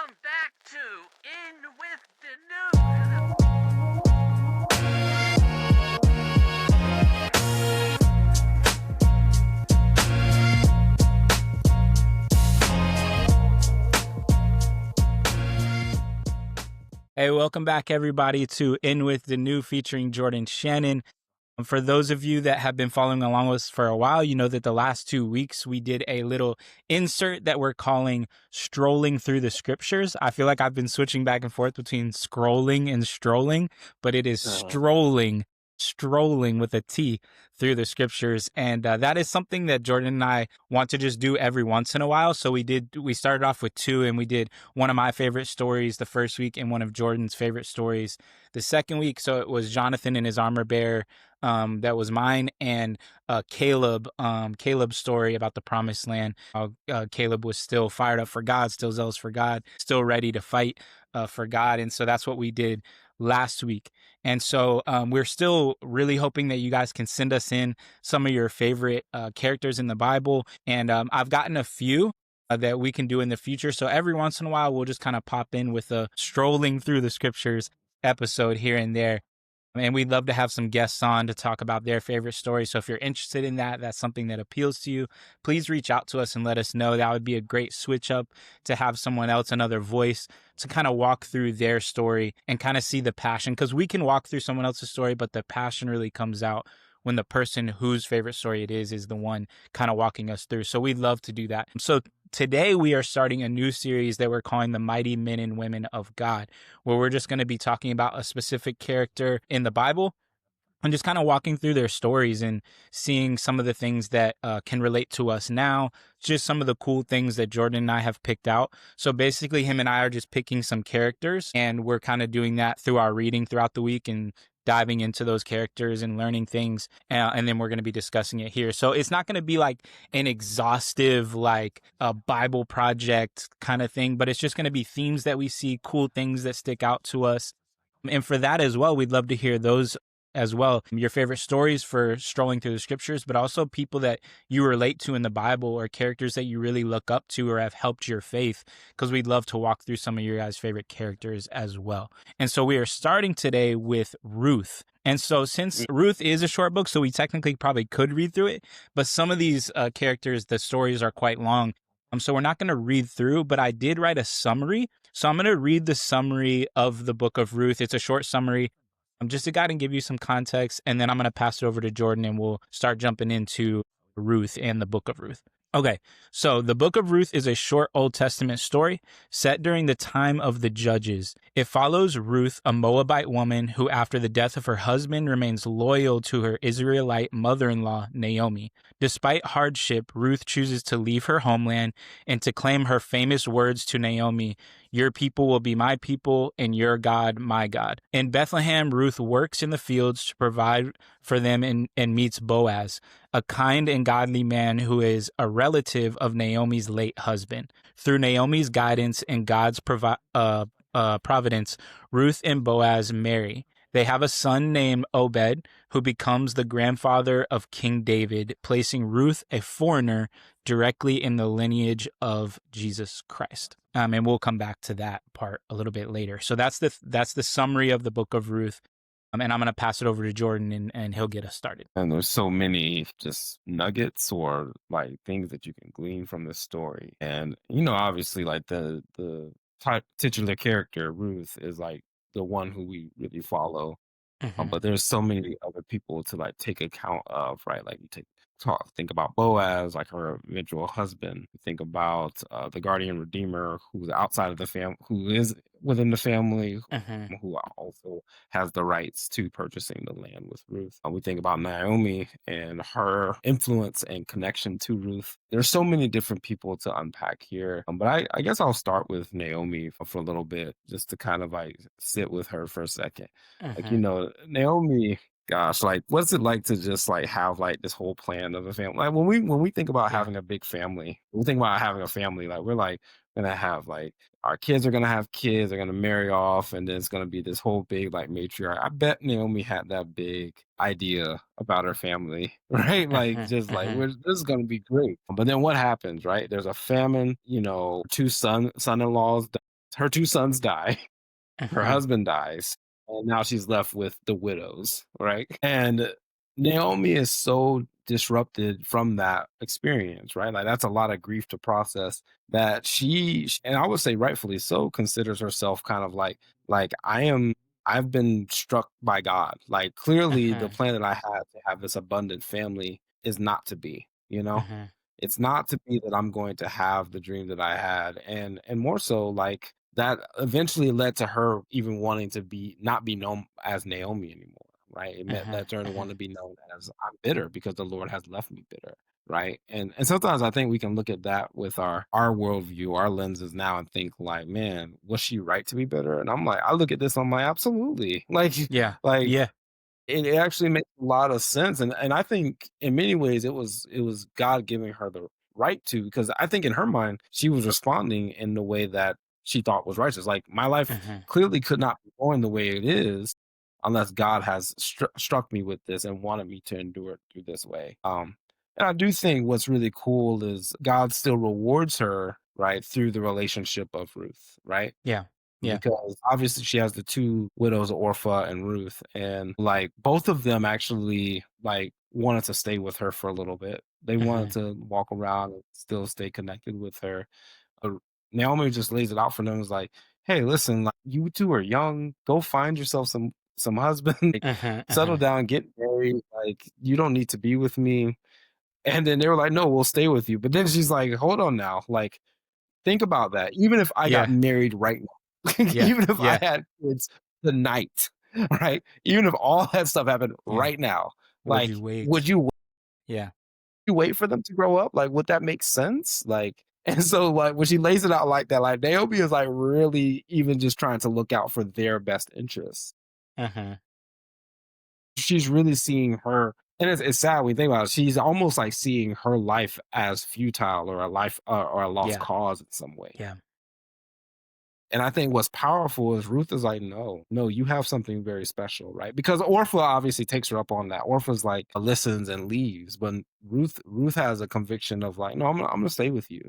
Welcome back to In with Denoux. Hey, welcome back, everybody, to In with Denoux featuring Jordan Shannon. For those of you that have been following along with us for a while, you know that the last 2 weeks we did a little insert that we're calling Strolling Through the Scriptures. I feel like I've been switching back and forth between scrolling and strolling, but it is strolling with a T through the scriptures. And that is something that Jordan and I want to just do every once in a while. So we started off with 2, and we did one of my favorite stories the first week and one of Jordan's favorite stories the second week. So it was Jonathan and his armor bearer. That was mine, and Caleb's story about the promised land. Caleb was still fired up for God, still zealous for God, still ready to fight for God. And so that's what we did last week. And so we're still really hoping that you guys can send us in some of your favorite characters in the Bible. And I've gotten a few that we can do in the future. So every once in a while, we'll just kind of pop in with a strolling through the scriptures episode here and there. And we'd love to have some guests on to talk about their favorite stories. So if you're interested in that, that's something that appeals to you, please reach out to us and let us know. That would be a great switch up to have someone else, another voice, to kind of walk through their story and kind of see the passion. Because we can walk through someone else's story, but the passion really comes out when the person whose favorite story it is the one kind of walking us through. So we'd love to do that. So today we are starting a new series that we're calling The Mighty Men and Women of God, where we're just going to be talking about a specific character in the Bible and just kind of walking through their stories and seeing some of the things that can relate to us now, just some of the cool things that Jordan and I have picked out. So basically him and I are just picking some characters, and we're kind of doing that through our reading throughout the week and diving into those characters and learning things. And then we're going to be discussing it here. So it's not going to be like an exhaustive, like a Bible project kind of thing, but it's just going to be themes that we see, cool things that stick out to us. And for that as well, we'd love to hear those as well. Your favorite stories for strolling through the scriptures, but also people that you relate to in the Bible or characters that you really look up to or have helped your faith, because we'd love to walk through some of your guys' favorite characters as well. And so we are starting today with Ruth. And so since Ruth is a short book, so we technically probably could read through it, but some of these characters, the stories are quite long. So we're not going to read through, but I did write a summary. So I'm going to read the summary of the book of Ruth. It's a short summary. Just to guide and give you some context, and then I'm going to pass it over to Jordan, and we'll start jumping into Ruth and the book of Ruth. Okay, so the book of Ruth is a short Old Testament story set during the time of the Judges. It follows Ruth, a Moabite woman who, after the death of her husband, remains loyal to her Israelite mother-in-law, Naomi. Despite hardship, Ruth chooses to leave her homeland and to claim her famous words to Naomi, "Your people will be my people, and your God, my God." In Bethlehem, Ruth works in the fields to provide for them and meets Boaz, a kind and godly man who is a relative of Naomi's late husband. Through Naomi's guidance and God's providence, Ruth and Boaz marry. They have a son named Obed, who becomes the grandfather of King David, placing Ruth, a foreigner, directly in the lineage of Jesus Christ. And we'll come back to that part a little bit later. So that's the summary of the book of Ruth. And I'm going to pass it over to Jordan, and he'll get us started. And there's so many just nuggets or like things that you can glean from the story. And, obviously like the titular character, Ruth, is like the one who we really follow. But there's so many other people to like take account of, right? Like think about Boaz, like her eventual husband. Think about the guardian redeemer, who's outside of the family, who is within the family, who also has the rights to purchasing the land with Ruth. We think about Naomi and her influence and connection to Ruth. There's so many different people to unpack here. But I guess I'll start with Naomi for a little bit, just to kind of like sit with her for a second. Like, Naomi, gosh, like what's it like to just like have like this whole plan of a family? Like when we think about having a big family, we think about having a family, like we're like gonna have like our kids are gonna have kids, they're gonna marry off, and then it's gonna be this whole big like matriarch. I bet Naomi had that big idea about her family, right? Like just like this is gonna be great. But then what happens, right? There's a famine, two son-in-laws her two sons die, her Uh-huh. husband dies, and now she's left with the widows, right? And Naomi is so disrupted from that experience, right? Like that's a lot of grief to process that and I would say rightfully so, considers herself kind of like I've been struck by God. Like clearly the Uh-huh. plan that I had to have this abundant family is not to be, you know? Uh-huh. It's not to be that I'm going to have the dream that I had. And more so like that eventually led to her even wanting to be not be known as Naomi anymore, right? It meant Uh-huh. led her to Uh-huh. want to be known as I'm bitter because the Lord has left me bitter, right? And sometimes I think we can look at that with our worldview, our lenses now, and think like, man, was she right to be bitter? And I'm like, I look at this, I'm like, absolutely, like Yeah. like Yeah. it actually makes a lot of sense, and I think in many ways it was God giving her the right to, because I think in her mind she was responding in the way that she thought was righteous. Like my life Uh-huh. clearly could not be going the way it is unless God has struck me with this and wanted me to endure it through this way. And I do think what's really cool is God still rewards her right through the relationship of Ruth, right? Yeah. Yeah. Because obviously she has the two widows, Orpha and Ruth, and like both of them actually like wanted to stay with her for a little bit. They wanted Uh-huh. to walk around and still stay connected with her. Uh, Naomi just lays it out for them. Is like, hey, listen, like you two are young. Go find yourself some husband. Like, Uh-huh. settle Uh-huh. down, get married. Like you don't need to be with me. And then they were like, no, we'll stay with you. But then she's like, hold on now, like think about that. Even if I got Yeah. married right now, Yeah. even if I Yeah. had kids tonight, right? Even if all that stuff happened Yeah. right now, Would like, you wait? Yeah. you wait for them to grow up? Like, would that make sense? Like, and so like when she lays it out like that, like Naomi is like really even just trying to look out for their best interests. Uh-huh. She's really seeing her, and it's sad when you think about it. She's almost like seeing her life as futile or a life or a lost Yeah. cause in some way. Yeah. And I think what's powerful is Ruth is like, no, no, you have something very special, right? Because Orpha obviously takes her up on that. Orpha's like listens and leaves, but Ruth has a conviction of like, no, I'm gonna stay with you,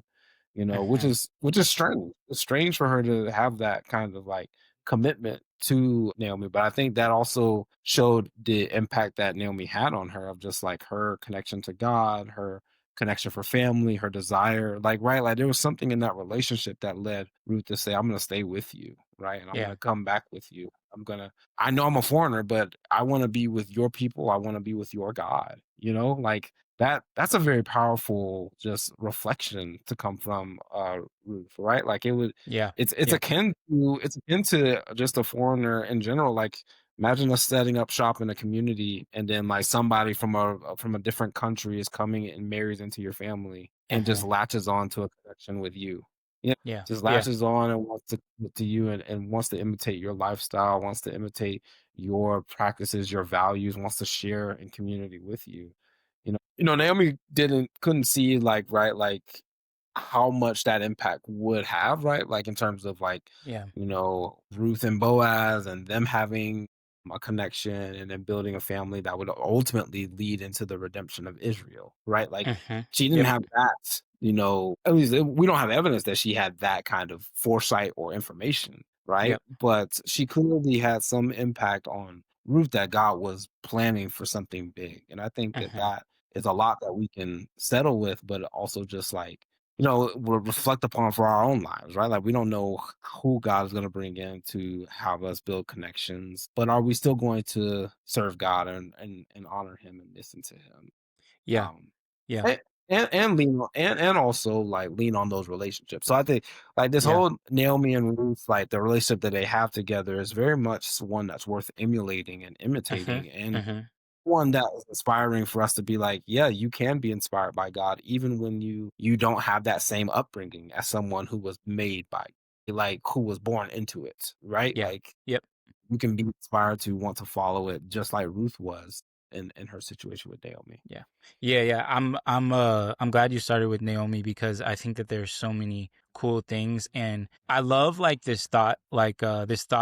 which Uh-huh. is strange. It's strange for her to have that kind of like commitment to Naomi, but I think that also showed the impact that Naomi had on her of just like her connection to God, her connection for family, her desire, like right, like there was something in that relationship that led Ruth to say, "I'm going to stay with you, right, and I'm going Yeah. to come back with you. I know I'm a foreigner, but I want to be with your people. I want to be with your God." Like that's a very powerful just reflection to come from Ruth, right? Like it would Yeah. it's Yeah. akin to just a foreigner in general. Like imagine us setting up shop in a community and then like somebody from a different country is coming and marries into your family and just Uh-huh. latches on to a connection with you. Yeah. Yeah. Just Yeah. latches on and wants to commit to you and wants to imitate your lifestyle, wants to imitate your practices, your values, wants to share in community with you. Naomi couldn't see like right, like how much that impact would have, right? Like in terms of like, Yeah. Ruth and Boaz and them having a connection and then building a family that would ultimately lead into the redemption of Israel, right? Like Uh-huh. she didn't Yep. have that, at least we don't have evidence that she had that kind of foresight or information, right? Yep. But she clearly had some impact on Ruth that God was planning for something big. And I think that Uh-huh. that is a lot that we can settle with, but also just like we'll reflect upon for our own lives, right? Like we don't know who God is going to bring in to have us build connections, but are we still going to serve God and honor Him and listen to Him? Yeah. Um, Yeah. and lean on and also like lean on those relationships. So I think like this Yeah. whole Naomi and Ruth, like the relationship that they have together is very much one that's worth emulating and Uh-huh. imitating, and Uh-huh. one that is inspiring for us to be like, yeah, you can be inspired by God even when you don't have that same upbringing as someone who was made by, like who was born into it, right? Yeah. Like Yep. you can be inspired to want to follow it just like Ruth was in her situation with Naomi. Yeah. Yeah, yeah. I'm glad you started with Naomi because I think that there's so many cool things and I love like this thought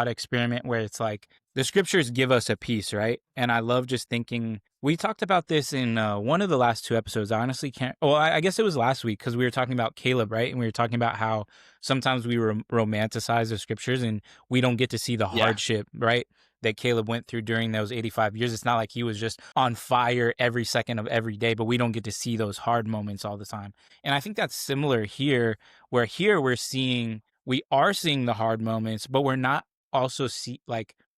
experiment where it's like the scriptures give us a peace, right? And I love just thinking. We talked about this in one of the last two episodes. I honestly can't. Well, I guess it was last week because we were talking about Caleb, right? And we were talking about how sometimes we romanticize the scriptures and we don't get to see the Yeah. hardship, right? That Caleb went through during those 85 years. It's not like he was just on fire every second of every day, but we don't get to see those hard moments all the time. And I think that's similar here, where here we are seeing the hard moments, but we're not also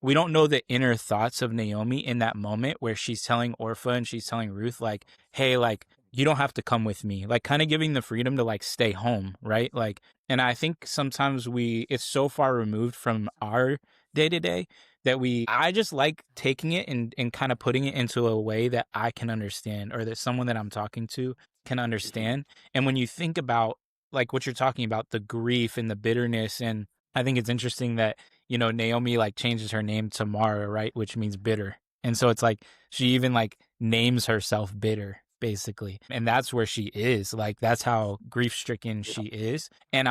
we don't know the inner thoughts of Naomi in that moment where she's telling Orpha and she's telling Ruth, like, hey, like, you don't have to come with me, like, kind of giving the freedom to like stay home, right? Like, and I think sometimes it's so far removed from our day to day that I just like taking it and kind of putting it into a way that I can understand or that someone that I'm talking to can understand. And when you think about like what you're talking about, the grief and the bitterness, and I think it's interesting that, Naomi like changes her name to Mara, right? Which means bitter. And so it's like she even like names herself bitter, basically. And that's where she is. Like that's how grief stricken she is. And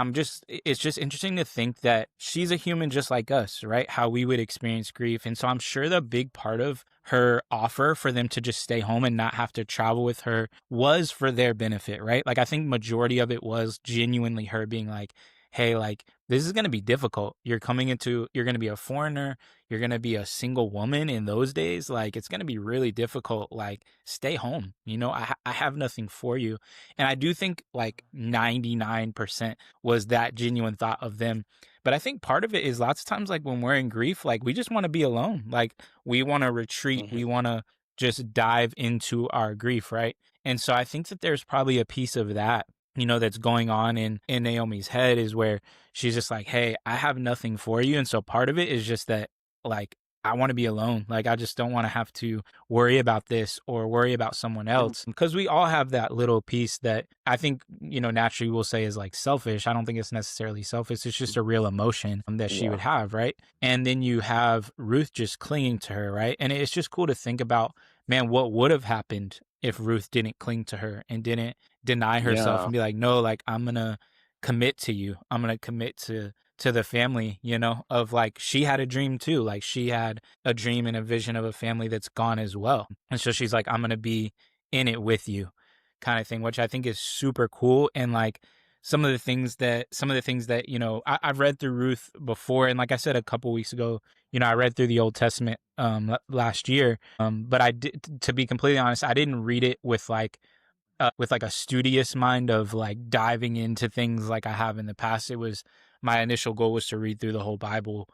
it's just interesting to think that she's a human just like us, right? How we would experience grief. And so I'm sure the big part of her offer for them to just stay home and not have to travel with her was for their benefit, right? Like I think majority of it was genuinely her being like, hey, like this is going to be difficult. You're going to be a foreigner. You're going to be a single woman in those days. Like it's going to be really difficult. Like stay home. I have nothing for you. And I do think like 99% was that genuine thought of them. But I think part of it is lots of times like when we're in grief, like we just want to be alone. Like we want to retreat. Hmm. We want to just dive into our grief, right? And so I think that there's probably a piece of that that's going on in Naomi's head is where she's just like, hey, I have nothing for you. And so part of it is just that, like, I want to be alone. Like, I just don't want to have to worry about this or worry about someone else. Because we all have that little piece that I think, naturally we'll say is like selfish. I don't think it's necessarily selfish. It's just a real emotion that she Yeah. would have, right? And then you have Ruth just clinging to her, right? And it's just cool to think about, man, what would have happened if Ruth didn't cling to her and didn't deny herself Yeah. and be like, no, like I'm gonna commit to you. I'm gonna commit to the family, of like she had a dream too. Like she had a dream and a vision of a family that's gone as well. And so she's like, I'm gonna be in it with you, kind of thing, which I think is super cool. And like some of the things that I've read through Ruth before, and like I said a couple weeks ago, I read through the Old Testament last year. But I did, to be completely honest, I didn't read it with like a studious mind of like diving into things like I have in the past. It was my initial goal was to read through the whole Bible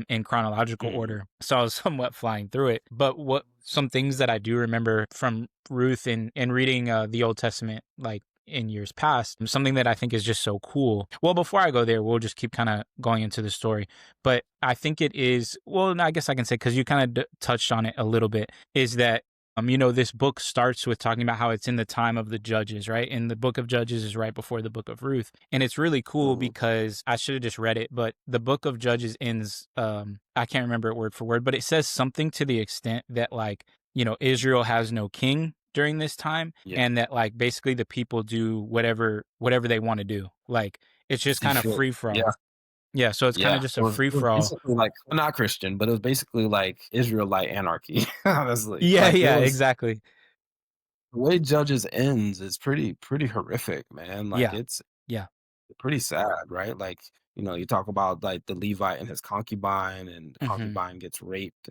in chronological Hmm. order. So I was somewhat flying through it. But what some things that I do remember from Ruth and reading the Old Testament like in years past, something that I think is just so cool. Well, before I go there, we'll just keep kind of going into the story. But I think it is, well, I guess I can say, because you kind of touched on it a little bit, is that this book starts with talking about how it's in the time of the judges, right? And the book of Judges is right before the book of Ruth. And it's really cool Hmm. because I should have just read it, but the book of Judges ends, I can't remember it word for word, but it says something to the extent that like, Israel has no king during this time, Yeah. and that like basically the people do whatever they want to do. Like it's just See kind of fit. free for Yeah. all. Yeah, so it's kind of Yeah. just It a was, free it was for all. basically like, well, not Christian, but it was basically like Israelite anarchy. Honestly, Yeah, like it yeah, was exactly. the way Judges ends is pretty horrific, man. Like Yeah. it's Yeah. pretty sad, right? Like, you talk about like the Levite and his concubine, and the Mhm. concubine gets raped,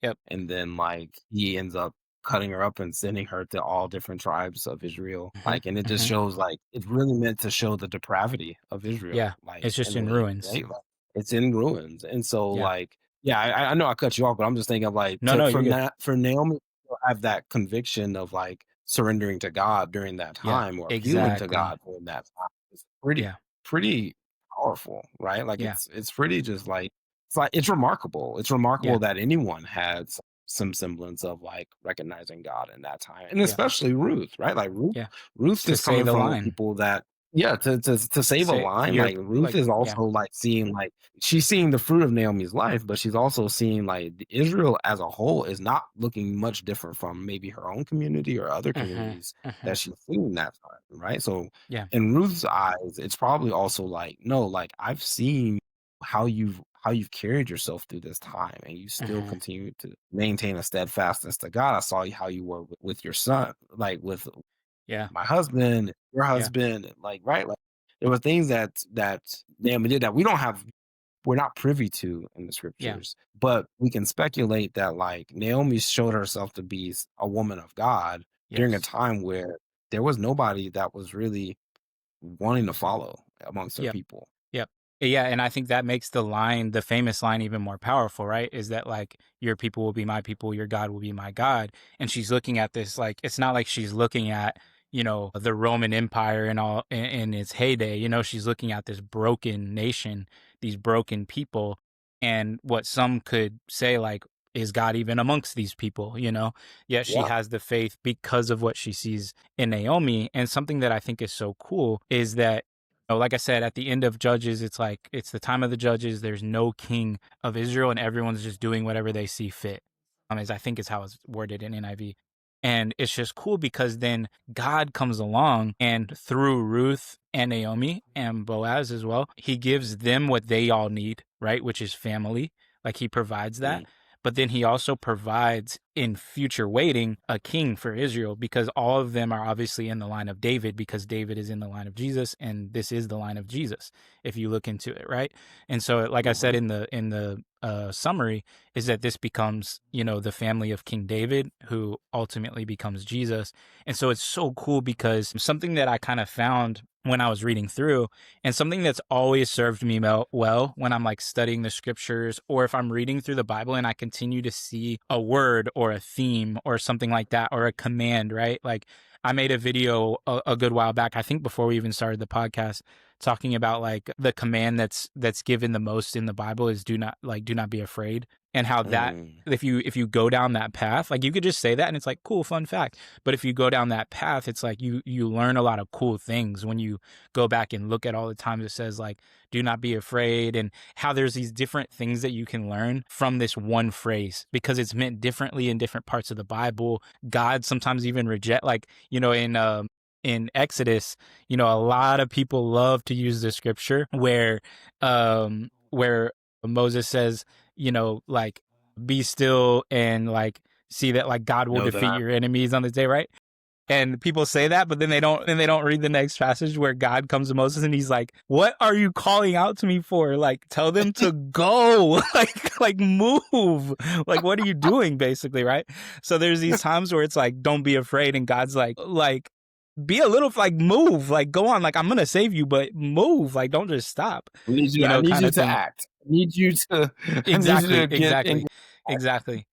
Yep. and then like he ends up cutting her up and sending her to all different tribes of Israel. Mhm. Like, and it just Mhm. shows like it's really meant to show the depravity of Israel, Yeah. like It's just in a in way, ruins. right? Like it's in ruins. And so Yeah. like, yeah, I know I cut you off, but I'm just thinking of like No, no, you're good. For Naomi to have that conviction of like surrendering to God during that Yeah. time, or appealing to Exactly. God during that time, is pretty Yeah. pretty powerful, right? Like Yeah. it's pretty just like it's like it's remarkable. It's remarkable Yeah. that anyone had some semblance of like recognizing God in that time, and Yeah. especially Ruth, right? Like Yeah. Ruth To is say coming the from a line. people that, yeah, to save a Say line. you're Like Ruth like is yeah. also like seeing like she's seeing the fruit of Naomi's life, but she's also seeing like Israel as a whole is not looking much different from maybe her own community or other Mhm. communities that Mhm. she's seen that time, right? So Yeah. in Ruth's eyes, it's probably also like, no, like I've seen how you've carried yourself through this time, and you still Hmm. continue to maintain a steadfastness to God. I saw how you were with your son, like with Yeah. my husband, your Yeah. husband, like right, like there were things that Naomi did that we're not privy to in the Yeah. scriptures, but we can speculate that like Naomi showed herself to be a woman of God during a Yes. time where there was nobody that was really wanting to follow amongst her Yep. people. Yep. Yeah, and I think that makes the line, the famous line, even more powerful, right? Is that like your people will be my people, your God will be my God. And she's looking at this like it's not like she's looking at, the Roman Empire and all in its heyday. She's looking at this broken nation, these broken people, and what some could say like, is God even amongst these people? Yet she Yeah. has the faith because of what she sees in Naomi. And something that I think is so cool is that like I said, at the end of Judges, it's like it's the time of the judges. There's no king of Israel, and everyone's just doing whatever they see fit. As I think is how it's worded in NIV. And it's just cool because then God comes along and through Ruth and Naomi and Boaz as well, he gives them what they all need, right? Which is family. Like he provides that. Mm, But then he also provides in future waiting a king for Israel because all of them are obviously in the line of David because David is in the line of Jesus and this is the line of Jesus if you look into it, right? And so like I said mhm. in the summary is that this becomes, the family of King David who ultimately becomes Jesus. And so it's so cool because something that I kind of found when I was reading through and something that's always served me well when I'm like studying the scriptures or if I'm reading through the Bible and I continue to see a word or a theme or something like that or a command, right? Like I made a video a good while back, I think before we even started the podcast, talking about like the command that's given the most in the Bible is do not be afraid and how that Mm, if you go down that path, like you could just say that and it's like cool fun fact, but if you go down that path, it's like you learn a lot of cool things when you go back and look at all the times it says like do not be afraid and how there's these different things that you can learn from this one phrase because it's meant differently in different parts of the Bible. God sometimes even reject like in Exodus, a lot of people love to use the scripture where Moses says, like be still and like see that like God will know that defeat your enemies on this day, right? And people say that, but then they don't read the next passage where God comes to Moses and he's like, "What are you calling out to me for? Like, tell them to go, like move. Like, what are you doing, basically, right?" So there's these times where it's like, "Don't be afraid," and God's like, be a little like move, like go on, like I'm gonna save you, but move, like don't just stop, I need kind you of to thing. act. I need you to I need you Exactly, to get in. exactly, exactly.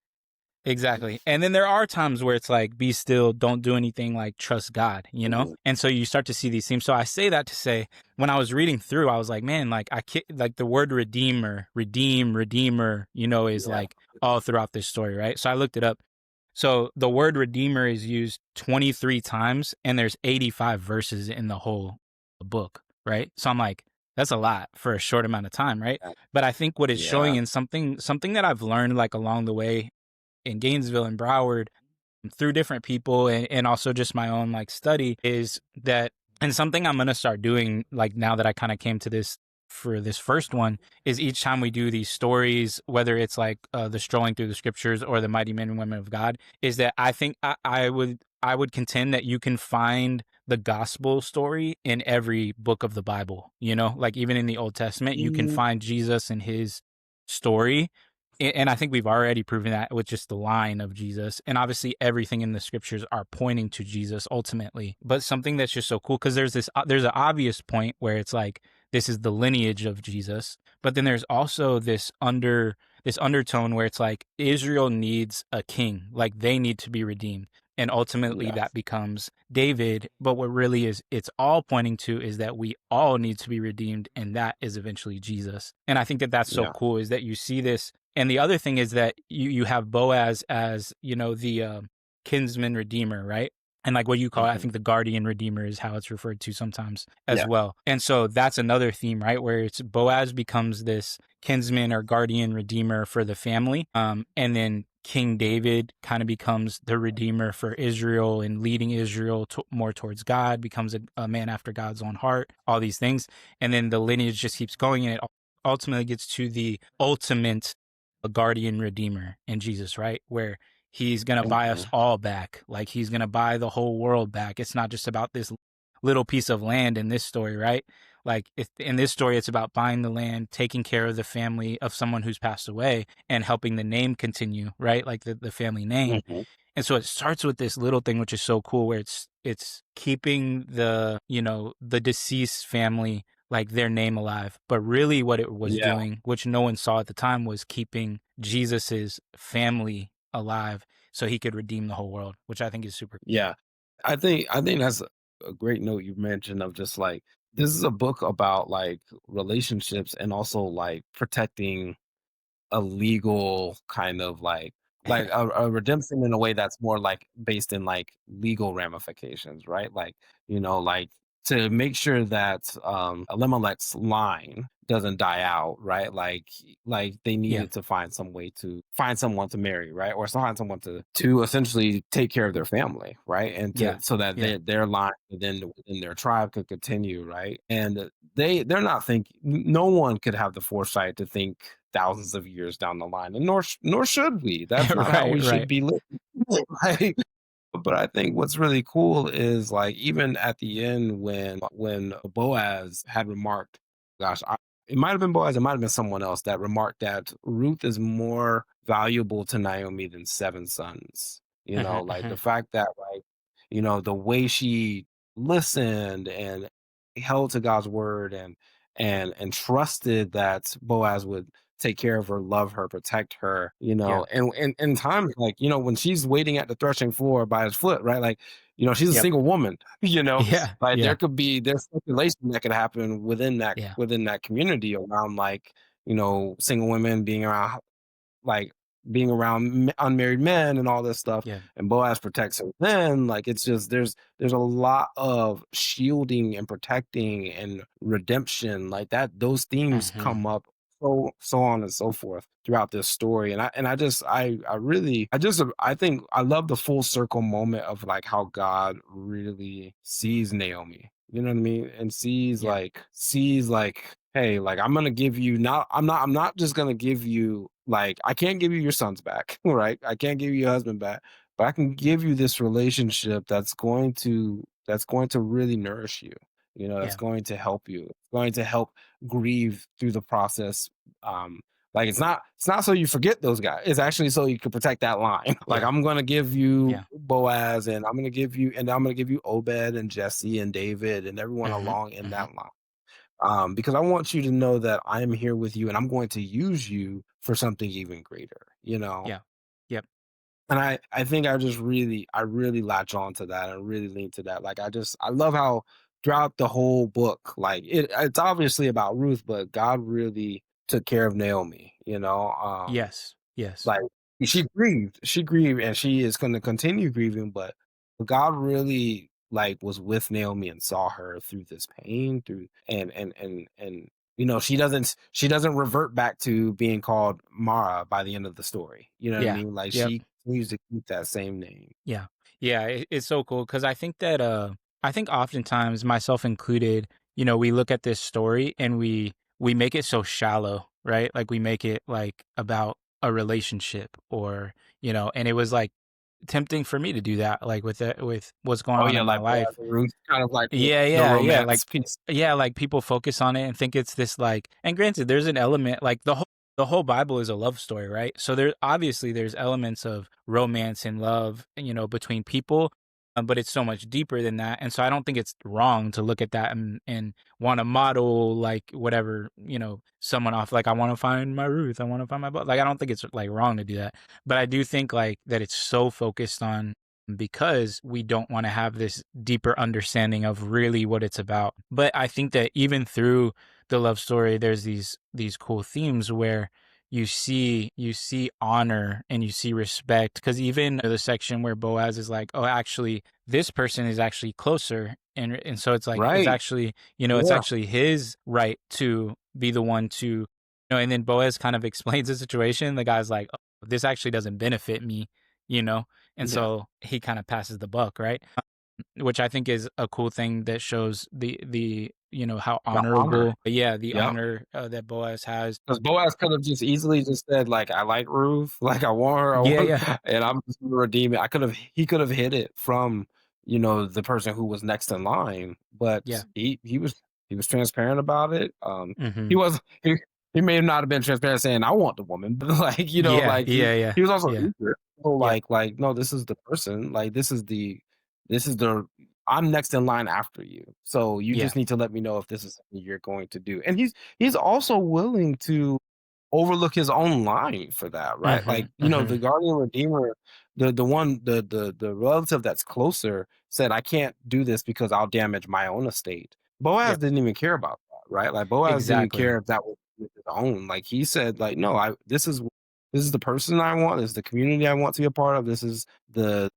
Exactly. And then there are times where it's like, be still, don't do anything, like trust God? Mhm. And so you start to see these themes. So I say that to say, when I was reading through, I was like, man, like like the word redeemer, redeemer, is Yeah. like all throughout this story, right? So I looked it up. So the word redeemer is used 23 times and there's 85 verses in the whole book, right? So I'm like, that's a lot for a short amount of time, right? But I think what it's showing Yeah. in something that I've learned like along the way in Gainesville and Broward through different people and also just my own like study is that and something I'm going to start doing like now that I kind of came to this for this first one is each time we do these stories, whether it's like the strolling through the scriptures or the mighty men and women of God, is that I think I would contend that you can find the gospel story in every book of the Bible, like even in the Old Testament, you can Mm, find Jesus and his story. And I think we've already proven that with just the line of Jesus. And obviously everything in the scriptures are pointing to Jesus ultimately. But something that's just so cool because there's an obvious point where it's like this is the lineage of Jesus, but then there's also this undertone where it's like Israel needs a king, like they need to be redeemed. And ultimately yeah. that becomes David. But what really is it's all pointing to is that we all need to be redeemed, and that is eventually Jesus. And I think that that's so Yeah. cool is that you see this. And the other thing is that you have Boaz as, the kinsman redeemer, right? And like what you call it, I Mhm. think the guardian redeemer is how it's referred to sometimes as Yeah. well. And so that's another theme, right? Where it's Boaz becomes this kinsman or guardian redeemer for the family. And then King David kind of becomes the redeemer for Israel and leading Israel more towards God, becomes a man after God's own heart, all these things. And then the lineage just keeps going and it ultimately gets to the ultimate guardian redeemer in Jesus, right? Where he's going to buy us Mhm. all back. Like he's going to buy the whole world back. It's not just about this little piece of land in this story, right? Like in this story, it's about buying the land, taking care of the family of someone who's passed away, and helping the name continue, right? Like the family name. Mhm. And so it starts with this little thing, which is so cool, where it's keeping the, you know, the deceased family, like their name alive. But really what it was Yeah. doing, which no one saw at the time, was keeping Jesus's family alive so he could redeem the whole world, which I think is super. Yeah. I think that's a great note you mentioned of just like this is a book about like relationships and also like protecting a legal kind of like a redemption in a way that's more like based in like legal ramifications, right? Like, like to make sure that Elimelech's line doesn't die out, right? Like they Yeah. needed to find some way to find someone to marry, right? Or find someone to essentially take care of their family, right? And to Yeah. so that Yeah. their line within their tribe could continue, right? And they're not thinking no one could have the foresight to think thousands of years down the line, and nor should we. That's not how Right. we should Right. be living. Right? But I think what's really cool is like even at the end when Boaz had remarked, gosh, it might have been Boaz, it might have been someone else that remarked that Ruth is more valuable to Naomi than seven sons. Hmm. Like the Hmm. fact that like, the way she listened and held to God's word and trusted that Boaz would take care of her, love her, protect her, Yeah. and times like, when she's waiting at the threshing floor by his foot, right? Like, she's a Yep. single woman, Yeah. like Yeah. there's speculation that could happen Yeah. within that community around like, single women like being around unmarried men and all this stuff, Yeah. and Boaz protects her then, like, it's just there's a lot of shielding and protecting and redemption, like, that those themes Hmm. come up so on and so forth throughout this story, and I just I really I think I love the full circle moment of, like, how God really sees Naomi, you know what I mean? And Yeah. sees, like, "Hey, like, I'm gonna give you I'm not just gonna give you like, I can't give you your sons back, right? I can't give you your husband back, but I can give you this relationship that's going to really nourish you, that's Yeah. going to help you. It's going to help grieve through the process. Um, like it's not so you forget those guys. It's actually so you can protect that line. Like Yeah. I'm gonna give you Yeah. Boaz, and I'm gonna give you Obed and Jesse and David and everyone Hmm. along in Hmm. that line, because I want you to know that I'm here with you and I'm going to use you for something even greater. Yeah. Yep. And I think I really latch on to that and really lean to that. Like I love how throughout the whole book, like it's obviously about Ruth, but God really took care of Naomi. Yes. Yes. Like she grieved, and she is going to continue grieving, but God really like was with Naomi and saw her through this pain, through and she doesn't revert back to being called Mara by the end of the story. You know what I Yeah. mean? Like Yep. she continues to keep that same name. Yeah. Yeah. It's so cool because I think that, I think oftentimes, myself included, we look at this story and we make it so shallow, right? Like we make it like about a relationship or, and it was like tempting for me to do that, like with what's going Oh on yeah, in my like Boaz life. and Ruth, kind of like Yeah, the yeah, yeah. Like, romance piece. yeah, like people focus on it and think it's this like, and granted, there's an element like the whole Bible is a love story, right? So there's elements of romance and love, between people, but it's so much deeper than that. And so I don't think it's wrong to look at that and want to model like whatever, someone off. Like I want to find my Ruth, I want to find my like I don't think it's like wrong to do that, but I do think like that it's so focused on because we don't want to have this deeper understanding of really what it's about. But I think that even through the love story, there's these cool themes where you see honor and you see respect. Because even the section where Boaz is like, oh, actually, this person is actually closer, and so it's like Right. it's Yeah. actually his right to be the one to, and then Boaz kind of explains the situation. The guy's like, oh, this actually doesn't benefit me, you know and Yeah. so he kind of passes the buck, right? Which I think is a cool thing that shows the how The honor. honorable, yeah, the Yep. honor that Boaz has. Because Boaz could have just easily just said, like, "I like Ruth, like, I want her, I Yeah, want," yeah, and I'm just gonna redeem it. He could have hid it from, the person who was next in line, but yeah. he was transparent about it. He Hmm. was he may not have been transparent saying, "I want the woman," but, like, Yeah, like, yeah, yeah, he was also yeah, eager. So, yeah, "No, this is the person, like, this is the I'm next in line after you, so you yeah. just need to let me know if this is something you're going to do," and he's also willing to overlook his own line for that, right? Hmm. Hmm. The guardian redeemer, the one the relative that's closer said, "I can't do this because I'll damage my own estate." Boaz Yep, didn't even care about that, right? Like, Boaz didn't even exactly. care if that was his own. Like, he said, like, "No, I this is the person I want, this is the community I want to be a part of, this is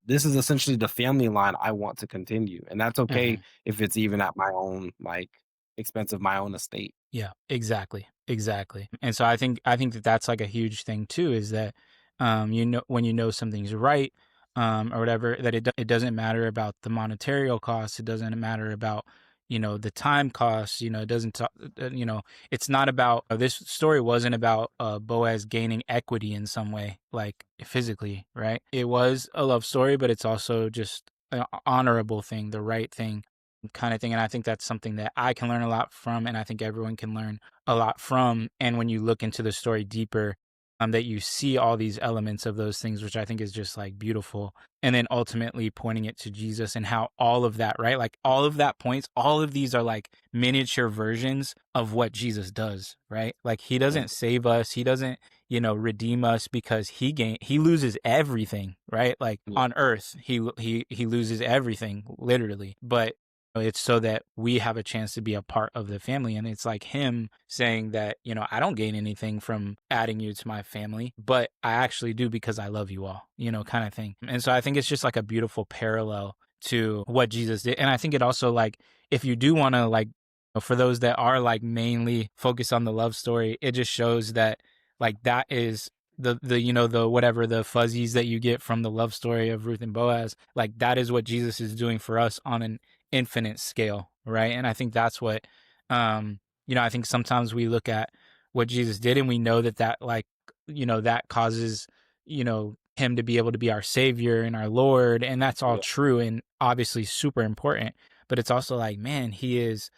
essentially the family line I want to continue, and that's okay Hmm. if it's even at my own, like, expense of my own estate." Yeah, exactly, exactly. And so I think that that's like a huge thing too, is that when something's right, or whatever, that it doesn't matter about the monetary costs, it doesn't matter about the time costs, it doesn't talk, it's not about this story wasn't about Boaz gaining equity in some way, like physically, right? It was a love story, but it's also just an honorable thing, the right thing kind of thing. And I think that's something that I can learn a lot from, and I think everyone can learn a lot from. And when you look into the story deeper, that you see all these elements of those things, which I think is just like beautiful. And then ultimately pointing it to Jesus and how all of that, right? Like all of that points, all of these are like miniature versions of what Jesus does, right? Like he Mm, doesn't save us. He doesn't, redeem us because he loses everything, right? Like yeah, on earth, he loses everything literally, but it's so that we have a chance to be a part of the family. And it's like him saying that, I don't gain anything from adding you to my family, but I actually do because I love you all, kind of thing. And so I think it's just like a beautiful parallel to what Jesus did. And I think it also, like, if you do want to, like, for those that are like mainly focused on the love story, it just shows that like that is the whatever the fuzzies that you get from the love story of Ruth and Boaz, like that is what Jesus is doing for us on an infinite scale, right? And I think that's what, I think sometimes we look at what Jesus did and we know that like, that causes, him to be able to be our savior and our Lord. And that's all yeah, true and obviously super important. But it's also like, man, he is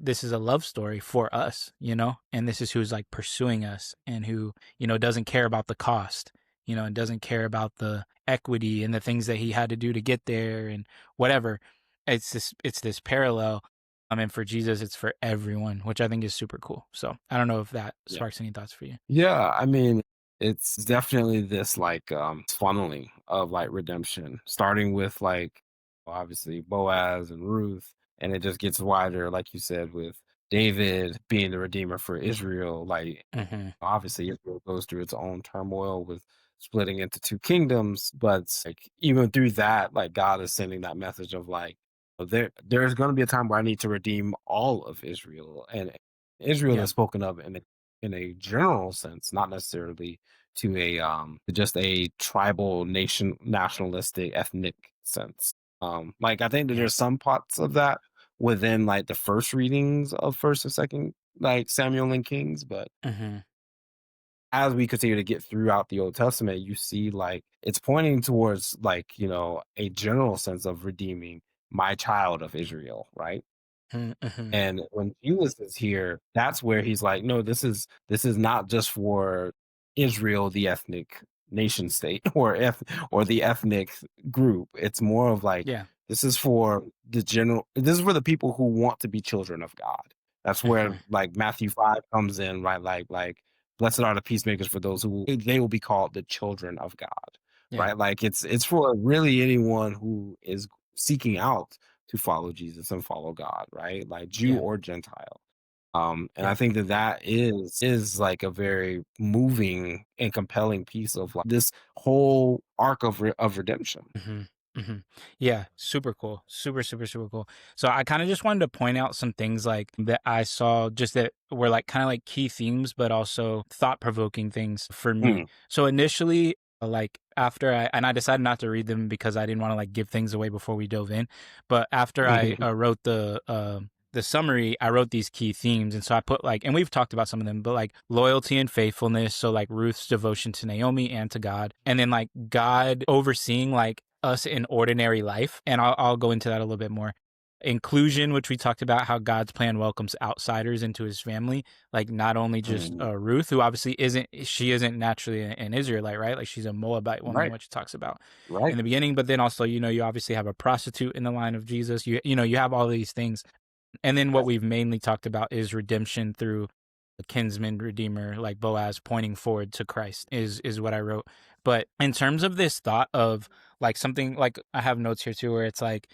this is a love story for us, and this is who's like pursuing us and who, doesn't care about the cost, and doesn't care about the equity and the things that he had to do to get there and whatever. It's this parallel. And for Jesus, it's for everyone, which I think is super cool. So I don't know if that yeah. sparks any thoughts for you. Yeah, I mean, it's definitely this like funneling of like redemption, starting with like obviously Boaz and Ruth, and it just gets wider, like you said, with David being the redeemer for Israel. Like Hmm. obviously Israel goes through its own turmoil with splitting into two kingdoms, but like even through that, like God is sending that message of like there's going to be a time where I need to redeem all of Israel, and Israel Yeah. is spoken of in a general sense, not necessarily to a just a tribal nationalistic ethnic sense. Like I think that Yeah. there's some parts of that within like the first readings of first and second like Samuel and Kings, but Hmm. as we continue to get throughout the Old Testament, you see like it's pointing towards like, a general sense of redeeming my child of Israel, right? Hmm. And when Jesus is here, that's where he's like, no, this is not just for Israel, the ethnic nation state, or the ethnic group. It's more of like Yeah. this is for this is for the people who want to be children of God. That's where Hmm. like Matthew 5 comes in, right? Like blessed are the peacemakers, for those who they will be called the children of God. Yeah. Right? Like it's for really anyone who is seeking out to follow Jesus and follow God, right? Like Jew Yeah. or Gentile. And I Yeah. think that that is like a very moving and compelling piece of like this whole arc of redemption. Hmm. Hmm. Yeah, super cool. Super, super, super cool. So I kind of just wanted to point out some things like that I saw just that were like kind of like key themes, but also thought provoking things for me. Mm, So initially, like after I decided not to read them because I didn't want to like give things away before we dove in. But after I wrote the summary, I wrote these key themes. And so I put like, and we've talked about some of them, but like loyalty and faithfulness. So like Ruth's devotion to Naomi and to God. And then like God overseeing like us in ordinary life. And I'll go into that a little bit more. Inclusion, which we talked about, how God's plan welcomes outsiders into his family, like not only just Ruth, who obviously isn't naturally an Israelite, right? Like she's a Moabite woman, Right. which it talks about in Right. the beginning. But then also, you obviously have a prostitute in the line of Jesus. You have all these things. And then what we've mainly talked about is redemption through a kinsman redeemer like Boaz, pointing forward to Christ is what I wrote. But in terms of this thought of like something, like I have notes here too where it's like,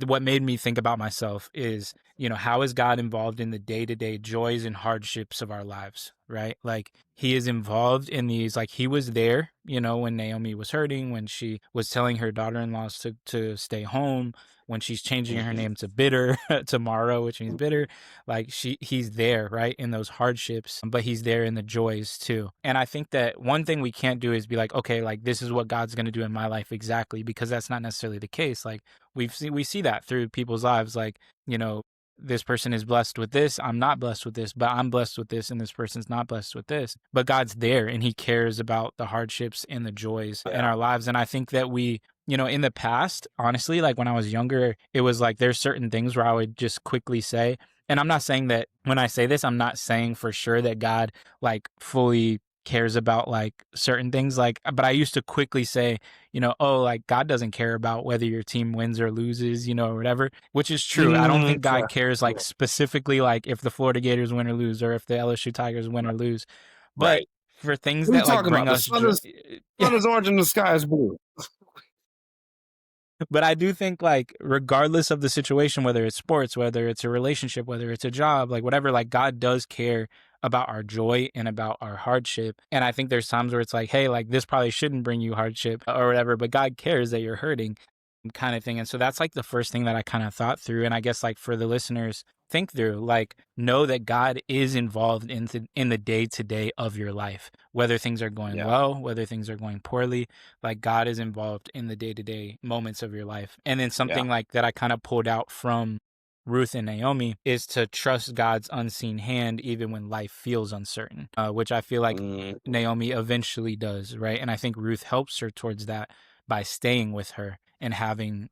what made me think about myself is, how is God involved in the day-to-day joys and hardships of our lives, right? Like he is involved in these, like he was there, when Naomi was hurting, when she was telling her daughter-in-laws to stay home, when she's changing her name to bitter tomorrow, which means bitter. Like he's there, right, in those hardships, but he's there in the joys too. And I think that one thing we can't do is be like, okay, like this is what God's going to do in my life exactly, because that's not necessarily the case. Like we see that through people's lives, like, this person is blessed with this, I'm not blessed with this, but I'm blessed with this, and this person's not blessed with this. But God's there and he cares about the hardships and the joys in our lives. And I think that we, in the past, honestly, like when I was younger, it was like there's certain things where I would just quickly say, and I'm not saying that when I say this, I'm not saying for sure that God like fully cares about like certain things, like, but I used to quickly say, oh, like God doesn't care about whether your team wins or loses, or whatever, which is true. I don't think God cares like specifically like if the Florida Gators win or lose, or if the LSU Tigers win or lose. But for things What are you that like talking bring about? us The sun is orange and the sky is blue. But I do think like regardless of the situation, whether it's sports, whether it's a relationship, whether it's a job, like whatever, like God does care about our joy and about our hardship. And I think there's times where it's like, hey, like this probably shouldn't bring you hardship or whatever, but God cares that you're hurting, kind of thing. And so that's like the first thing that I kind of thought through. And I guess like for the listeners, think through, like know that God is involved in the day to day of your life, whether things are going well, whether things are going poorly, like God is involved in the day to day moments of your life. And then something like that I kind of pulled out from Ruth and Naomi is to trust God's unseen hand even when life feels uncertain, which I feel like Naomi eventually does, right? And I think Ruth helps her towards that by staying with her and having,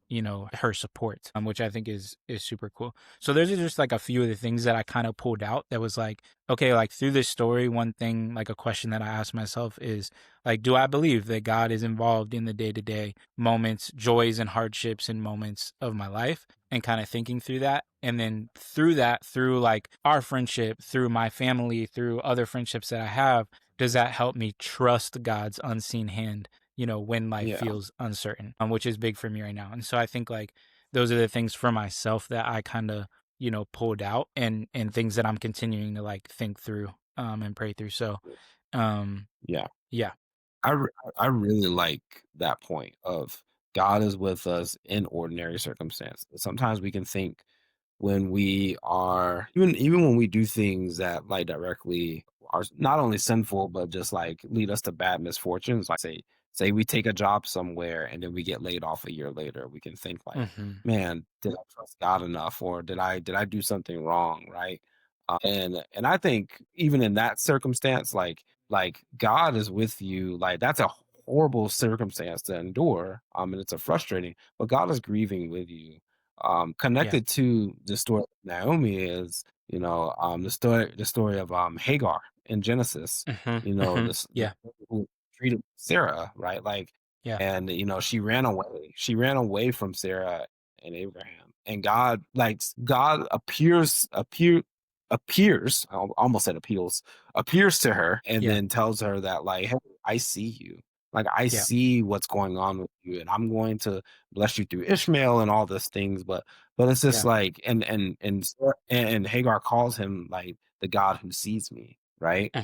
her support, which I think is super cool. So those are just like a few of the things that I kind of pulled out that was like, okay, like through this story, one thing, like a question that I asked myself is like, do I believe that God is involved in the day-to-day moments, joys and hardships and moments of my life? And kind of thinking through that. And then through that, through like our friendship, through my family, through other friendships that I have, does that help me trust God's unseen hand, when life feels uncertain, which is big for me right now. And so I think like those are the things for myself that I kind of, pulled out and things that I'm continuing to like think through and pray through. So Yeah. yeah. I really like that point of God is with us in ordinary circumstances. Sometimes we can think when we are even when we do things that like directly are not only sinful but just like lead us to bad misfortunes. Like say we take a job somewhere and then we get laid off a year later, we can think like, man, did I trust God enough, or did I do something wrong, right? And I think even in that circumstance, like God is with you. Like that's a horrible circumstance to endure. And it's a frustrating, but God is grieving with you. Yeah. Connected to the story of Naomi is, the story of Hagar in Genesis. This Yeah. who treated Sarah, right? Like, Yeah. and she ran away. She ran away from Sarah and Abraham. And God appears, I almost said appears to her, and Yeah. then tells her that like, hey, I see you. Like I Yeah. see what's going on with you, and I'm going to bless you through Ishmael and all these things. But it's just Yeah. like, and Hagar calls him like the God who sees me, right?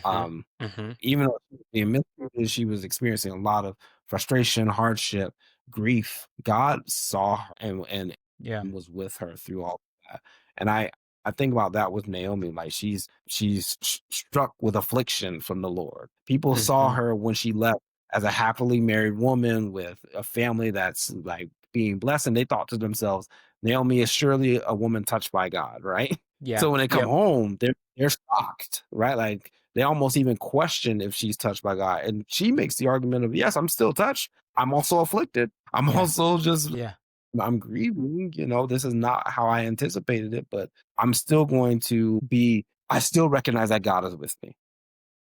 Even though she was being mistreated, she was experiencing a lot of frustration, hardship, grief. God saw her and Yeah. was with her through all of that. And I think about that with Naomi. Like she's struck with affliction from the Lord. People saw her when she left as a happily married woman with a family that's like being blessed, and they thought to themselves, Naomi is surely a woman touched by God, right? Yeah. So when they come Yep. home, they're shocked, right? Like they almost even question if she's touched by God. And she makes the argument of, yes, I'm still touched. I'm also afflicted. I'm Yeah. also just Yeah. I'm grieving, this is not how I anticipated it, but I'm still going to be I still recognize that God is with me.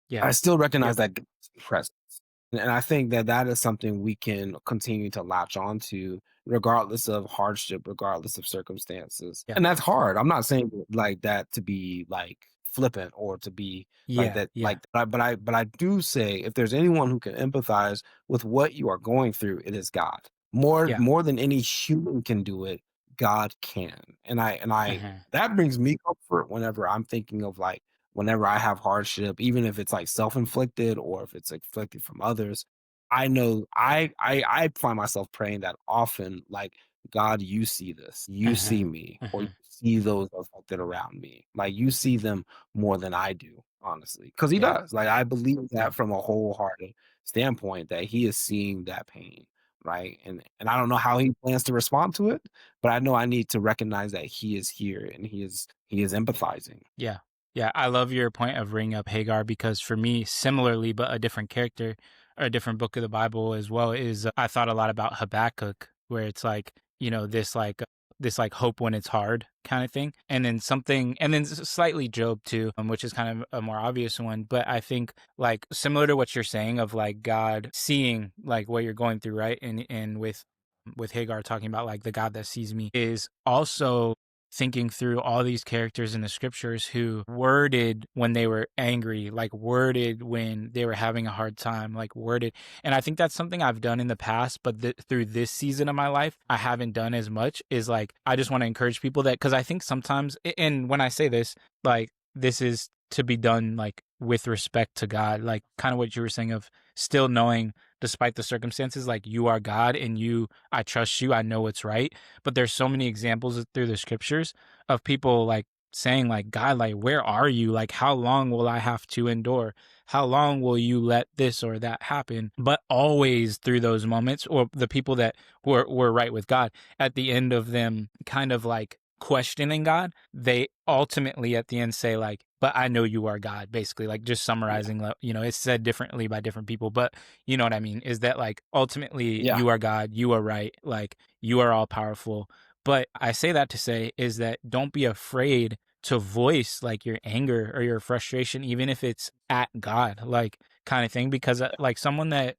Yeah. I still recognize Yep. that God's presence. And I think that that is something we can continue to latch on to regardless of hardship, regardless of circumstances. Yeah. And that's hard. I'm not saying like that to be like flippant or to be like Yeah. that, Yeah. like, but I do say if there's anyone who can empathize with what you are going through, it is God. More, Yeah. more than any human can do it, God can. And I, Mhm. that brings me comfort whenever I'm thinking of like, whenever I have hardship, even if it's like self-inflicted or if it's inflicted from others, I know I find myself praying that often, like, God, you see this, you see Mhm. me, or you Mhm. see those affected around me. Like you see them more than I do, honestly. Because he Yeah. does. Like I believe Yeah. that from a wholehearted standpoint that he is seeing that pain. Right. And I don't know how he plans to respond to it, but I know I need to recognize that he is here and he is empathizing. Yeah. Yeah. I love your point of bringing up Hagar because for me, similarly, but a different character or a different book of the Bible as well, is I thought a lot about Habakkuk, where it's like, this like hope when it's hard kind of thing. And then something, and then slightly Job too, which is kind of a more obvious one. But I think like similar to what you're saying of like God seeing like what you're going through, right? And with Hagar talking about like the God that sees me is also thinking through all these characters in the scriptures who worded when they were angry, like worded when they were having a hard time, like worded. And I think that's something I've done in the past, but through this season of my life, I haven't done as much. Is like, I just want to encourage people that, because I think sometimes, and when I say this, like, this is to be done like with respect to God, like kind of what you were saying of still knowing despite the circumstances, like you are God and I trust you, I know what's right. But there's so many examples through the scriptures of people like saying like, God, like, where are you? Like, how long will I have to endure? How long will you let this or that happen? But always through those moments, or the people that were right with God, at the end of them kind of like questioning God, they ultimately at the end say like, but I know you are God, basically, like just Yeah. summarizing, it's said differently by different people, but you know what I mean, is that like ultimately Yeah. you are God, you are right, like you are all powerful. But I say that to say is that don't be afraid to voice like your anger or your frustration, even if it's at God, like kind of thing. Because like someone that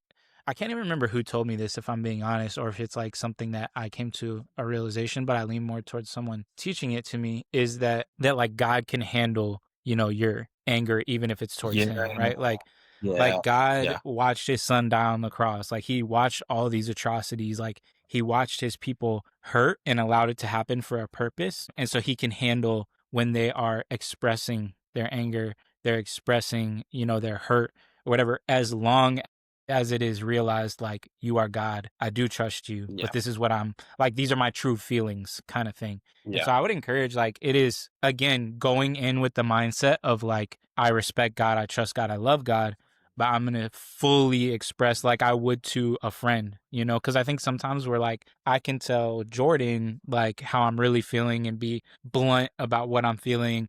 I can't even remember who told me this, if I'm being honest, or if it's like something that I came to a realization, but I lean more towards someone teaching it to me, is that like God can handle, your anger, even if it's towards Yeah. him, right? Like Yeah. God Yeah. watched his son die on the cross. Like he watched all these atrocities. Like he watched his people hurt and allowed it to happen for a purpose. And so he can handle when they are expressing their anger, they're expressing, their hurt or whatever, as long as it is realized like you are God, I do trust you, Yeah. but this is what I'm like, these are my true feelings kind of thing. And Yeah. so I would encourage, like, it is again going in with the mindset of like, I respect God, I trust God, I love God, but I'm going to fully express like I would to a friend, because I think sometimes we're like, I can tell Jordan like how I'm really feeling and be blunt about what I'm feeling,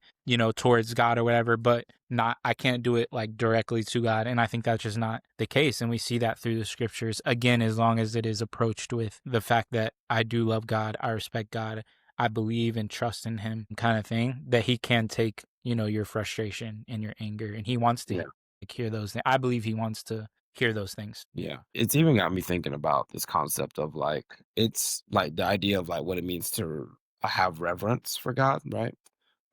towards God or whatever, but not, I can't do it like directly to God. And I think that's just not the case. And we see that through the scriptures again, as long as it is approached with the fact that I do love God, I respect God, I believe and trust in him kind of thing, that he can take, your frustration and your anger, and he wants to Yeah. like hear those things. I believe he wants to hear those things. Yeah. It's even got me thinking about this concept of like, it's like the idea of like what it means to have reverence for God, right?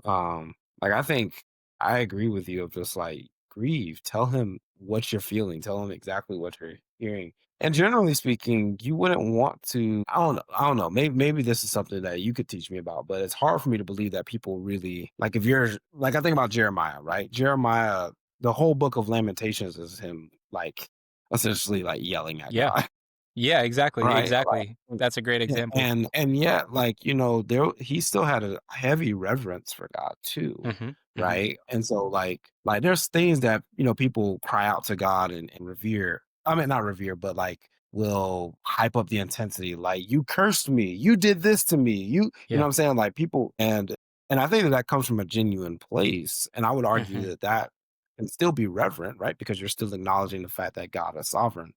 Like I think I agree with you of just like grieve, tell him what you're feeling, tell him exactly what you're hearing. And generally speaking, you wouldn't want to, I don't know, maybe this is something that you could teach me about, but it's hard for me to believe that people really like if you're like I think about Jeremiah, right? Jeremiah, the whole book of Lamentations is him like essentially like yelling at Yeah. God, Yeah, exactly. right? Exactly. Like, That's a great yeah, example. and yet, like, there he still had a heavy reverence for God too, Mhm. Mhm. right? And so, like there's things that people cry out to God and revere, I mean, not revere, but like will hype up the intensity. Like, you cursed me, you did this to me, you know Yeah. what I'm saying? Like people, and I think that that comes from a genuine place. And I would argue Hmm. that that can still be reverent, right? Because you're still acknowledging the fact that God is sovereign.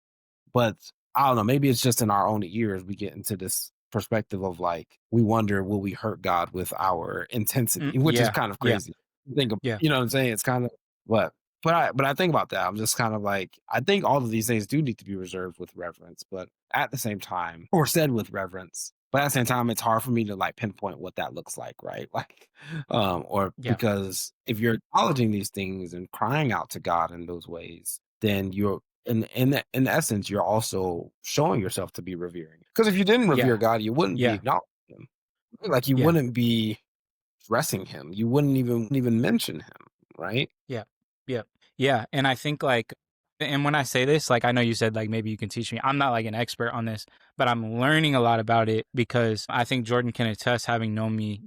But I don't know, maybe it's just in our own ears we get into this perspective of like we wonder, will we hurt God with our intensity, which is Yeah. kind of Yeah. crazy. Think of, Yeah. you know what I'm saying? It's kind of what, but I think about that. I'm just kind of like, I think all of these things do need to be reserved with reverence, but at the same time, or said with reverence. But at the same time, it's hard for me to like pinpoint what that looks like, right? Like, or Yeah. because if you're acknowledging these things and crying out to God in those ways, then you're in essence, you're also showing yourself to be revering. Because if you didn't Yeah. revere God, you wouldn't be Yeah. acknowledging Him. Like you Yeah. wouldn't be dressing Him. You wouldn't even mention Him, right? Yeah. Yeah. Yeah. And I think like, and when I say this, like, I know you said like maybe you can teach me. I'm not like an expert on this, but I'm learning a lot about it because I think Jordan can attest, having known me,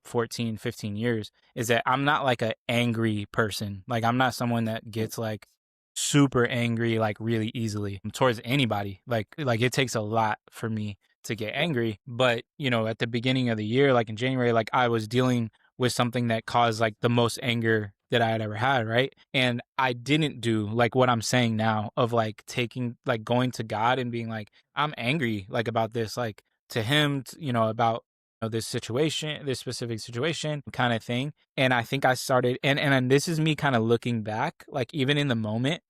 14, 15 years, is that I'm not like an angry person. Like, I'm not someone that gets like super angry, like really easily towards anybody. Like it takes a lot for me to get angry. But, at the beginning of the year, like in January, like I was dealing with something that caused like the most anger that I had ever had, right? And I didn't do like what I'm saying now of like taking, like going to God and being like, I'm angry like about this, like to him, about this situation, this specific situation kind of thing. And I think I started, and this is me kind of looking back, like even in the moment,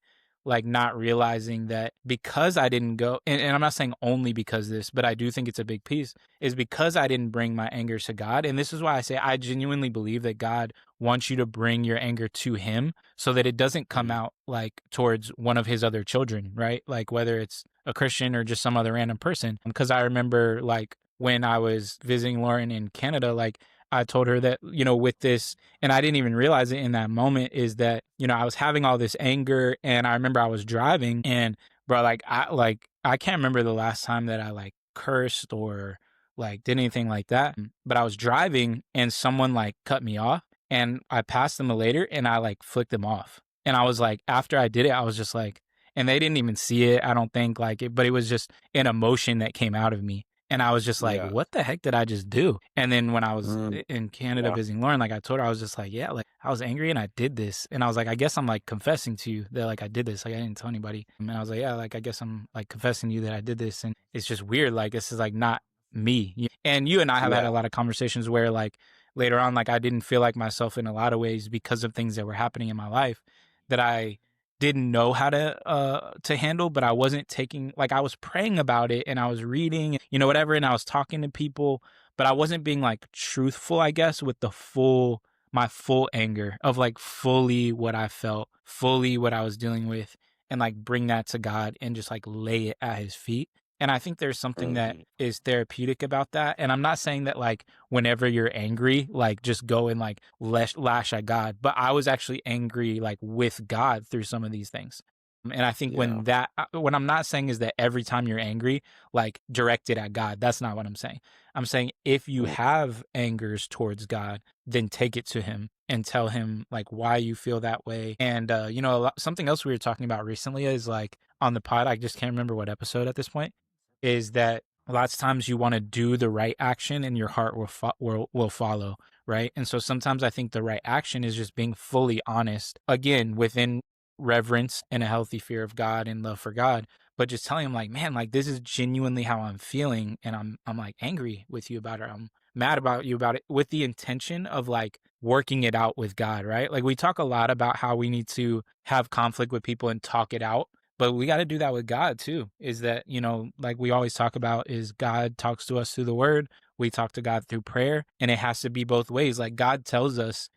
like not realizing that because I didn't go, and I'm not saying only because of this, but I do think it's a big piece, is because I didn't bring my anger to God. And this is why I say I genuinely believe that God wants you to bring your anger to Him so that it doesn't come Mhm. out like towards one of His other children, right? Like whether it's a Christian or just some other random person. Because I remember like when I was visiting Lauren in Canada, like I told her that, with this, and I didn't even realize it in that moment, is that, I was having all this anger, and I remember I was driving, and bro, I can't remember the last time that I like cursed or like did anything like that. But I was driving and someone like cut me off, and I passed them later and I like flicked them off. And I was like, after I did it, I was just like, and they didn't even see it, I don't think, like it, but it was just an emotion that came out of me. And I was just like, Yeah. what the heck did I just do? And then when I was Mm, in Canada yeah. visiting Lauren, like I told her, I was just like, yeah, like I was angry and I did this. And I was like, I guess I'm like confessing to you that like I did this. Like I didn't tell anybody. And I was like, yeah, like I guess I'm like confessing to you that I did this. And it's just weird. Like this is like not me. And you and I have had Yeah. a lot of conversations where like later on, like I didn't feel like myself in a lot of ways because of things that were happening in my life that I didn't know how to handle, but I wasn't taking, like I was praying about it and I was reading, whatever, and I was talking to people, but I wasn't being like truthful, I guess, with my full anger of like fully what I felt, fully what I was dealing with, and like bring that to God and just like lay it at His feet. And I think there's something that Mhm. is therapeutic about that. And I'm not saying that like whenever you're angry, like just go and like lash at God, but I was actually angry like with God through some of these things. And I think Yeah. what I'm not saying is that every time you're angry, like direct it at God. That's not what I'm saying. I'm saying if you Mm, have angers towards God, then take it to Him and tell Him like why you feel that way. And, something else we were talking about recently is like on the pod, I just can't remember what episode at this point, is that lots of times you want to do the right action and your heart will follow, right? And so sometimes I think the right action is just being fully honest, again, within reverence and a healthy fear of God and love for God, but just telling him like, man, like this is genuinely how I'm feeling, and I'm like angry with you about it. I'm mad about you about it, with the intention of like working it out with God, right? Like we talk a lot about how we need to have conflict with people and talk it out, but we got to do that with God too. Is that, like we always talk about, is God talks to us through the word. We talk to God through prayer, and it has to be both ways. Like God tells us,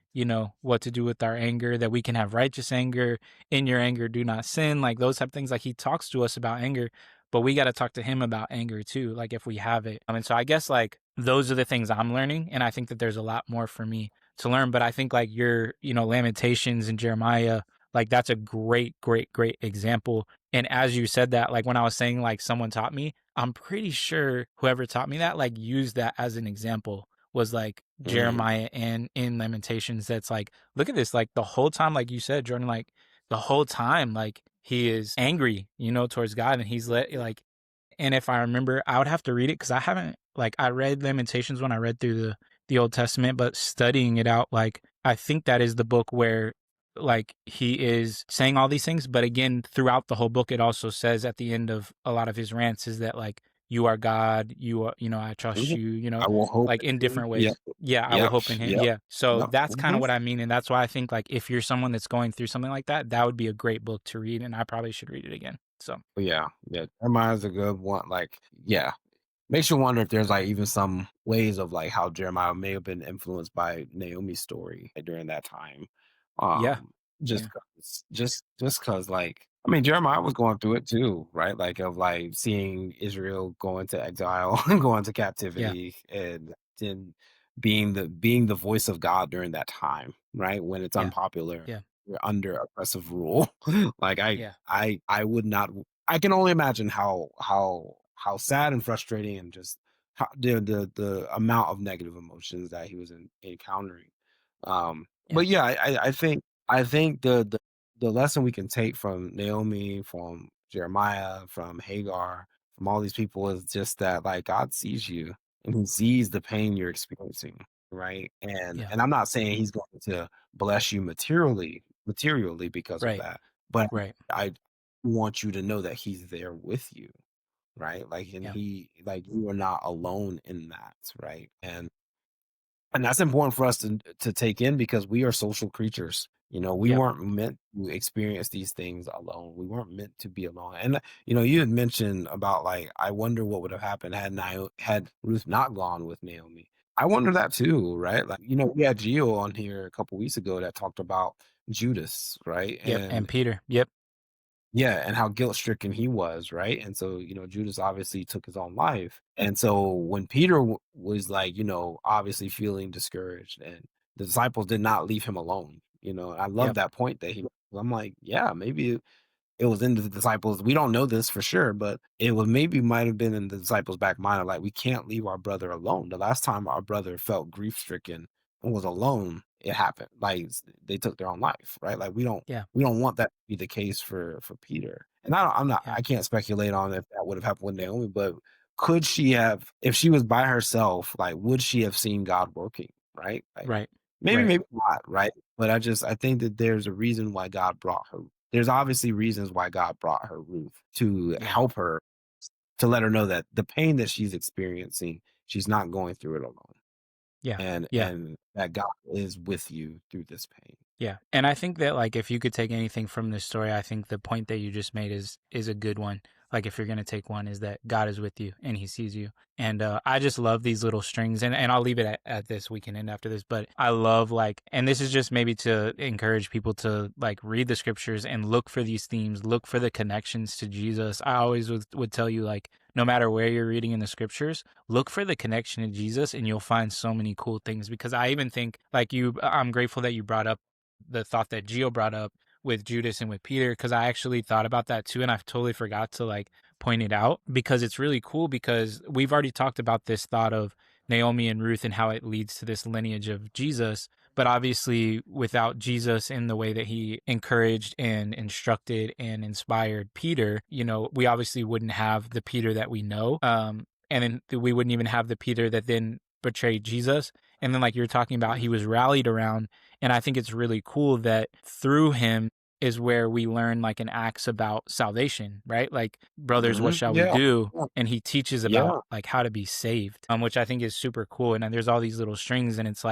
what to do with our anger, that we can have righteous anger. In your anger, do not sin. Like those type of things. Like He talks to us about anger, but we got to talk to Him about anger too. Like if we have it. And so I guess like those are the things I'm learning. And I think that there's a lot more for me to learn. But I think like your, Lamentations and Jeremiah, like that's a great, great, great example. And as you said that, like when I was saying like someone taught me, I'm pretty sure whoever taught me that like used that as an example, was like mm, Jeremiah and in Lamentations. That's like, look at this, like the whole time, like you said, Jordan, like the whole time, like he is angry, towards God, and he's and if I remember, I would have to read it because I haven't, I read Lamentations when I read through the Old Testament, but studying it out, I think that is the book where he is saying all these things. But again, throughout the whole book, it also says at the end of a lot of his rants is that you are God, I trust Mhm. you, I will hope in in him. different Yep. ways. Yeah, I will Yep. hope in him. Yep. Yeah. So Yep. that's kind of Mhm. what I mean. And that's why I think if you're someone that's going through something like that, that would be a great book to read. And I probably should read it again. So Yeah. Yeah. Jeremiah's a good one. Yeah. Makes you wonder if there's even some ways of how Jeremiah may have been influenced by Naomi's story during that time. yeah. Just Yeah. just cause I mean Jeremiah was going through it too, right? Of seeing Israel go into exile and go into Yeah. captivity and then being the voice of God during that time, right? When it's Yeah. unpopular, Yeah. you're under oppressive rule. like I Yeah. I would not I can only imagine how sad and frustrating and just how the amount of negative emotions that he was encountering. Yeah. But yeah, I think the lesson we can take from Naomi, from Jeremiah, from Hagar, from all these people is just that God sees you and he sees the pain you're experiencing, right? And Yeah. and I'm not saying he's going to bless you materially because of Right. that, but Right. I want you to know that he's there with you, right? And Yeah. you are not alone in that, right? And that's important for us to take in because we are social creatures. We Yep. weren't meant to experience these things alone. We weren't meant to be alone. And you had mentioned about I wonder what would have happened had Ruth not gone with Naomi. I wonder that too, right? We had Gio on here a couple weeks ago that talked about Judas, right? Yep. And And Peter. Yep. yeah, and how guilt stricken he was, right? And so, Judas obviously took his own life. And so when Peter was obviously feeling discouraged, and the disciples did not leave him alone. I love Yep. that point that I'm like, yeah, maybe it was in the disciples. We don't know this for sure, but it was maybe might have been in the disciples' back mind of we can't leave our brother alone. The last time our brother felt grief stricken and was alone, it happened. They took their own life, right? Yeah. We don't want that to be the case for Peter. And Yeah. I can't speculate on if that would have happened with Naomi, but could she have, if she was by herself, would she have seen God working, right? Right. Maybe, Right. maybe not, right? But I think that there's a reason why God brought her. There's obviously reasons why God brought her Ruth to Yeah. help her, to let her know that the pain that she's experiencing, she's not going through it alone. Yeah. And Yeah. and that God is with you through this pain. Yeah. And I think that if you could take anything from this story, I think the point that you just made is a good one. If you're gonna take one, is that God is with you and he sees you. And I just love these little strings, and I'll leave it at this. We can end after this, but I love and this is just maybe to encourage people to read the scriptures and look for these themes, look for the connections to Jesus. I always would tell you no matter where you're reading in the scriptures, look for the connection to Jesus and you'll find so many cool things. Because I even think I'm grateful that you brought up the thought that Gio brought up with Judas and with Peter, because I actually thought about that too, and I totally forgot to point it out, because it's really cool, because we've already talked about this thought of Naomi and Ruth and how it leads to this lineage of Jesus. But obviously, without Jesus in the way that he encouraged and instructed and inspired Peter, we obviously wouldn't have the Peter that we know. And then we wouldn't even have the Peter that then betrayed Jesus. And then, like you're talking about, he was rallied around. And I think it's really cool that through him is where we learn in Acts about salvation, right? Brothers, what shall we Yeah. do? And he teaches about Yeah. how to be saved, which I think is super cool. And then there's all these little strings, and it's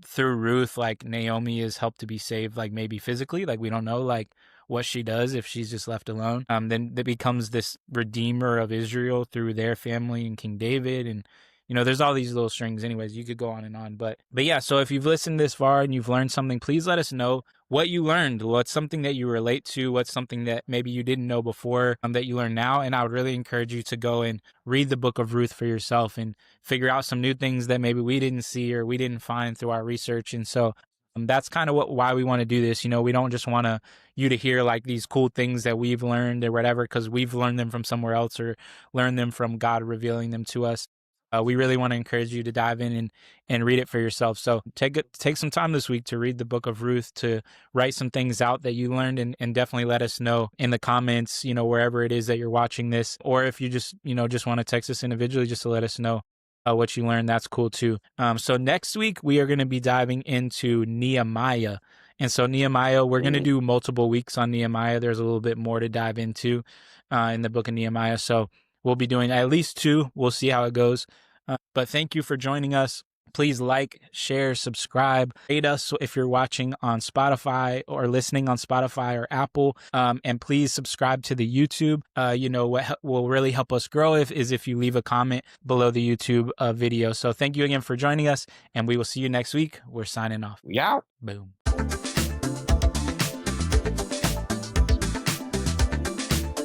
through Ruth, Naomi is helped to be saved, maybe physically, we don't know what she does if she's just left alone. Then that becomes this redeemer of Israel through their family and King David. And there's all these little strings. Anyways, you could go on and on, but yeah. So if you've listened this far and you've learned something, please let us know what you learned. What's something that you relate to? What's something that maybe you didn't know before, that you learn now? And I would really encourage you to go and read the book of Ruth for yourself and figure out some new things that maybe we didn't see or we didn't find through our research. And so that's kind of why we want to do this. We don't just want you to hear these cool things that we've learned or whatever, because we've learned them from somewhere else or learned them from God revealing them to us. We really want to encourage you to dive in and read it for yourself. So take some time this week to read the book of Ruth, to write some things out that you learned, and definitely let us know in the comments, wherever it is that you're watching this, or if you just want to text us individually just to let us know what you learned. That's cool too. So next week we are going to be diving into Nehemiah. And so Nehemiah, we're going to do multiple weeks on Nehemiah. There's a little bit more to dive into in the book of Nehemiah. So we'll be doing at least 2. We'll see how it goes. But thank you for joining us. Please like, share, subscribe, rate us if you're watching on Spotify or listening on Spotify or Apple. And please subscribe to the YouTube. What will really help us grow is if you leave a comment below the YouTube video. So thank you again for joining us, and we will see you next week. We're signing off. Yeah. Boom.